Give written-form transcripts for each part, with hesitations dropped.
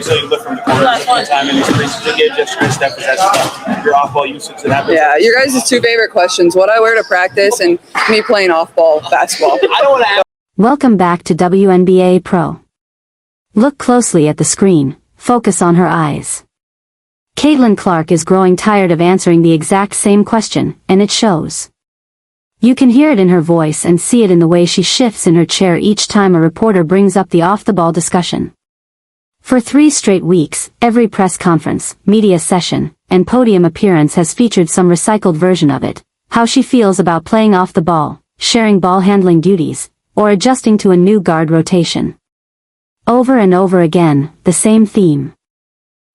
You said you lived from the corner one time in these preseason games yesterday. Steph, was that your off-ball usage to that? Yeah, your guys' two favorite questions: what I wear to practice and me playing off-ball basketball. I don't want to ask. Welcome back to WNBA Pro. Look closely at the screen. Focus on her eyes. Caitlin Clark is growing tired of answering the exact same question, and it shows. You can hear it in her voice and see it in the way she shifts in her chair each time a reporter brings up the off-the-ball discussion. For 3 straight weeks, every press conference, media session, and podium appearance has featured some recycled version of it: how she feels about playing off the ball, sharing ball handling duties, or adjusting to a new guard rotation. Over and over again, the same theme.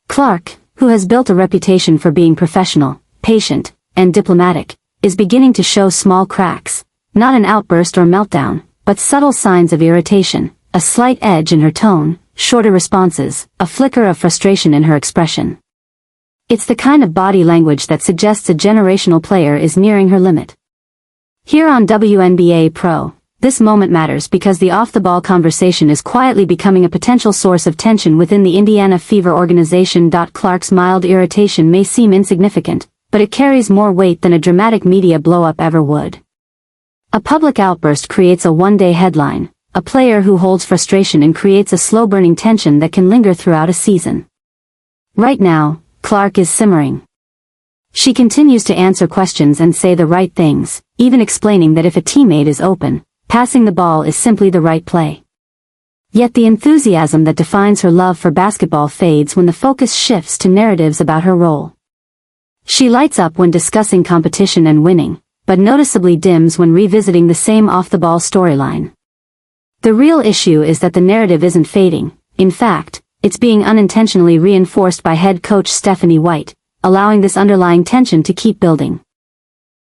Clark, who has built a reputation for being professional, patient, and diplomatic, is beginning to show small cracks, not an outburst or meltdown, but subtle signs of irritation, a slight edge in her tone, shorter responses, a flicker of frustration in her expression. It's the kind of body language that suggests a generational player is nearing her limit. Here on WNBA Pro, this moment matters because the off-the-ball conversation is quietly becoming a potential source of tension within the Indiana Fever organization. Clark's mild irritation may seem insignificant, but it carries more weight than a dramatic media blow-up ever would. A public outburst creates a one-day headline. A player who holds frustration and creates a slow-burning tension that can linger throughout a season. Right now, Clark is simmering. She continues to answer questions and say the right things, even explaining that if a teammate is open, passing the ball is simply the right play. Yet the enthusiasm that defines her love for basketball fades when the focus shifts to narratives about her role. She lights up when discussing competition and winning, but noticeably dims when revisiting the same off-the-ball storyline. The real issue is that the narrative isn't fading. In fact, it's being unintentionally reinforced by head coach Stephanie White, allowing this underlying tension to keep building.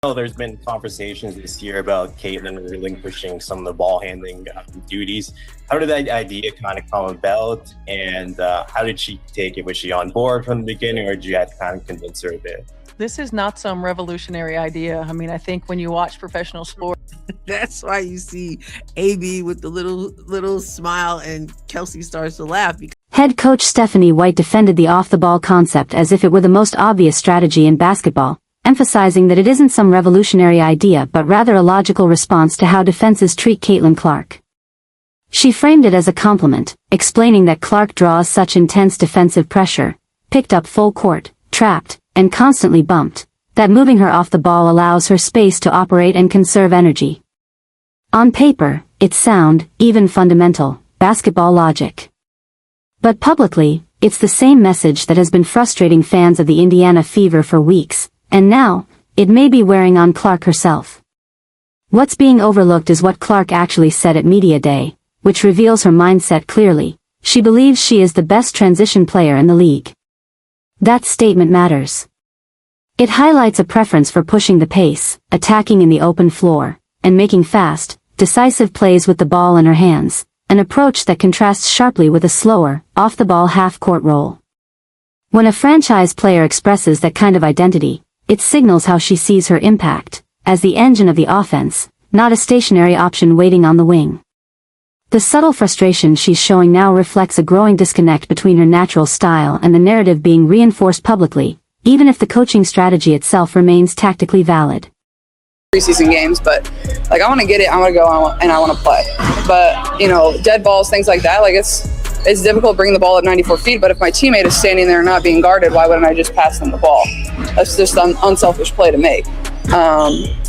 There's been conversations this year about Caitlin relinquishing some of the ball handling duties. How did that idea kind of come about, and how did she take it? Was she on board from the beginning, or did you have to kind of convince her a bit? This is not some revolutionary idea. I mean, I think when you watch professional sport, that's why you see AB with the little smile and Kelsey starts to laugh. Head coach Stephanie White defended the off-the-ball concept as if it were the most obvious strategy in basketball, emphasizing that it isn't some revolutionary idea but rather a logical response to how defenses treat Caitlin Clark. She framed it as a compliment, explaining that Clark draws such intense defensive pressure, picked up full court, trapped, and constantly bumped, that moving her off the ball allows her space to operate and conserve energy. On paper, it's sound, even fundamental, basketball logic. But publicly, it's the same message that has been frustrating fans of the Indiana Fever for weeks, and now, it may be wearing on Clark herself. What's being overlooked is what Clark actually said at Media Day, which reveals her mindset clearly. She believes she is the best transition player in the league. That statement matters. It highlights a preference for pushing the pace, attacking in the open floor, and making fast, decisive plays with the ball in her hands, an approach that contrasts sharply with a slower, off-the-ball half-court role. When a franchise player expresses that kind of identity, it signals how she sees her impact, as the engine of the offense, not a stationary option waiting on the wing. The subtle frustration she's showing now reflects a growing disconnect between her natural style and the narrative being reinforced publicly, even if the coaching strategy itself remains tactically valid. Preseason games, but like I want to get it, I want to go and I want to play. But dead balls, things like that, like it's difficult bringing the ball at 94 feet. But if my teammate is standing there and not being guarded, why wouldn't I just pass them the ball? That's just an unselfish play to make.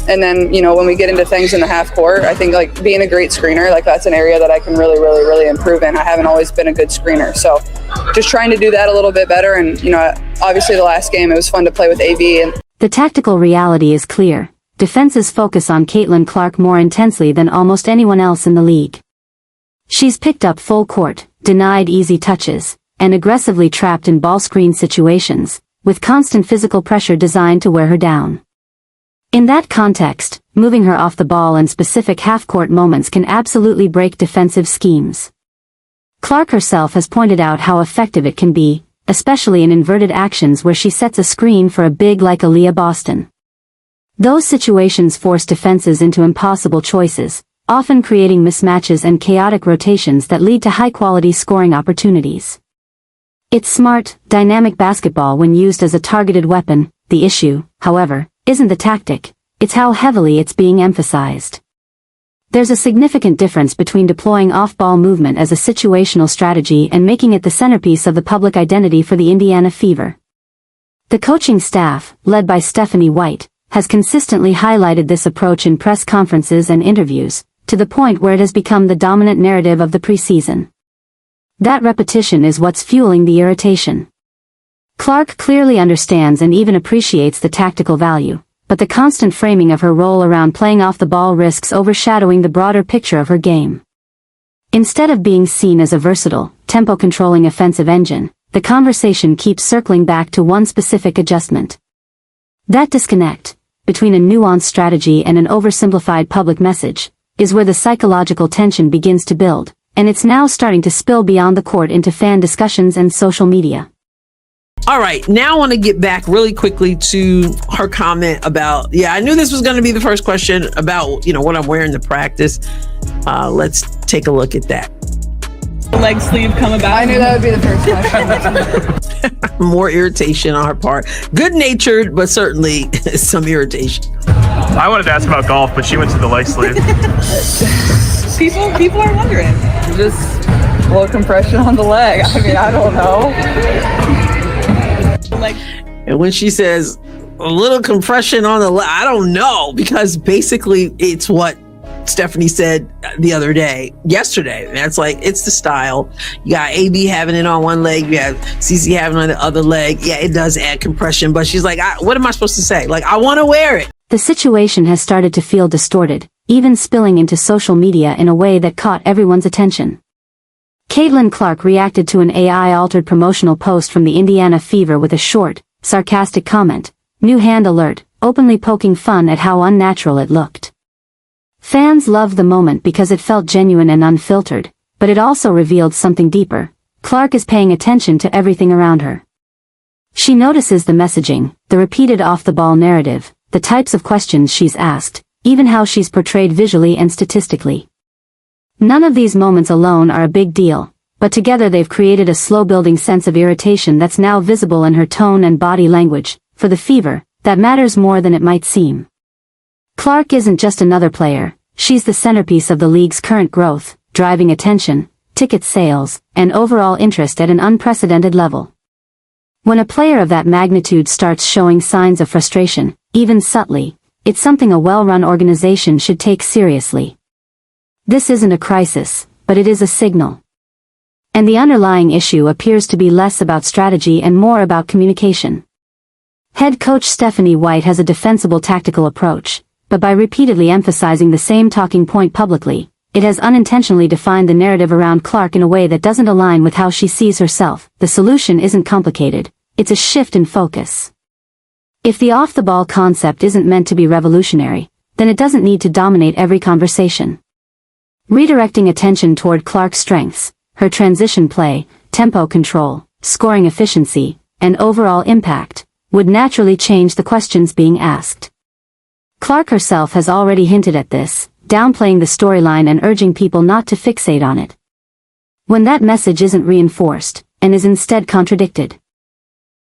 And then when we get into things in the half court, I think like being a great screener, like that's an area that I can really improve in. I haven't always been a good screener, so just trying to do that a little bit better. And obviously the last game it was fun to play with AV. And the tactical reality is clear. Defenses focus on Caitlin Clark more intensely than almost anyone else in the league. She's picked up full court, denied easy touches, and aggressively trapped in ball screen situations, with constant physical pressure designed to wear her down. In that context, moving her off the ball in specific half-court moments can absolutely break defensive schemes. Clark herself has pointed out how effective it can be, especially in inverted actions where she sets a screen for a big like Aaliyah Boston. Those situations force defenses into impossible choices, often creating mismatches and chaotic rotations that lead to high-quality scoring opportunities. It's smart, dynamic basketball when used as a targeted weapon. The issue, however, isn't the tactic, it's how heavily it's being emphasized. There's a significant difference between deploying off-ball movement as a situational strategy and making it the centerpiece of the public identity for the Indiana Fever. The coaching staff, led by Stephanie White, has consistently highlighted this approach in press conferences and interviews, to the point where it has become the dominant narrative of the preseason. That repetition is what's fueling the irritation. Clark clearly understands and even appreciates the tactical value, but the constant framing of her role around playing off the ball risks overshadowing the broader picture of her game. Instead of being seen as a versatile, tempo-controlling offensive engine, the conversation keeps circling back to one specific adjustment. That disconnect, between a nuanced strategy and an oversimplified public message, is where the psychological tension begins to build, and it's now starting to spill beyond the court into fan discussions and social media. All right, now I want to get back really quickly to her comment about, I knew this was going to be the first question about, what I'm wearing to practice. Let's take a look at that. Leg sleeve come about. I knew that would be the first question. More irritation on her part. Good-natured, but certainly some irritation. I wanted to ask about golf, but she went to the leg sleeve. People are wondering. Just a little compression on the leg. I mean, I don't know. And when she says a little compression on the leg, I don't know, because basically it's what Stephanie said yesterday. And that's like, it's the style. You got AB having it on one leg, you have CC having it on the other leg. Yeah, it does add compression, but she's like, what am I supposed to say? Like, I want to wear it. The situation has started to feel distorted, even spilling into social media in a way that caught everyone's attention. Caitlin Clark reacted to an AI-altered promotional post from the Indiana Fever with a short, sarcastic comment, "New hand alert," openly poking fun at how unnatural it looked. Fans loved the moment because it felt genuine and unfiltered, but it also revealed something deeper. Clark is paying attention to everything around her. She notices the messaging, the repeated off-the-ball narrative, the types of questions she's asked, even how she's portrayed visually and statistically. None of these moments alone are a big deal, but together they've created a slow-building sense of irritation that's now visible in her tone and body language. For the Fever, that matters more than it might seem. Clark isn't just another player, she's the centerpiece of the league's current growth, driving attention, ticket sales, and overall interest at an unprecedented level. When a player of that magnitude starts showing signs of frustration, even subtly, it's something a well-run organization should take seriously. This isn't a crisis, but it is a signal. And the underlying issue appears to be less about strategy and more about communication. Head coach Stephanie White has a defensible tactical approach, but by repeatedly emphasizing the same talking point publicly, it has unintentionally defined the narrative around Clark in a way that doesn't align with how she sees herself. The solution isn't complicated, it's a shift in focus. If the off-the-ball concept isn't meant to be revolutionary, then it doesn't need to dominate every conversation. Redirecting attention toward Clark's strengths, her transition play, tempo control, scoring efficiency, and overall impact, would naturally change the questions being asked. Clark herself has already hinted at this, downplaying the storyline and urging people not to fixate on it. When that message isn't reinforced, and is instead contradicted,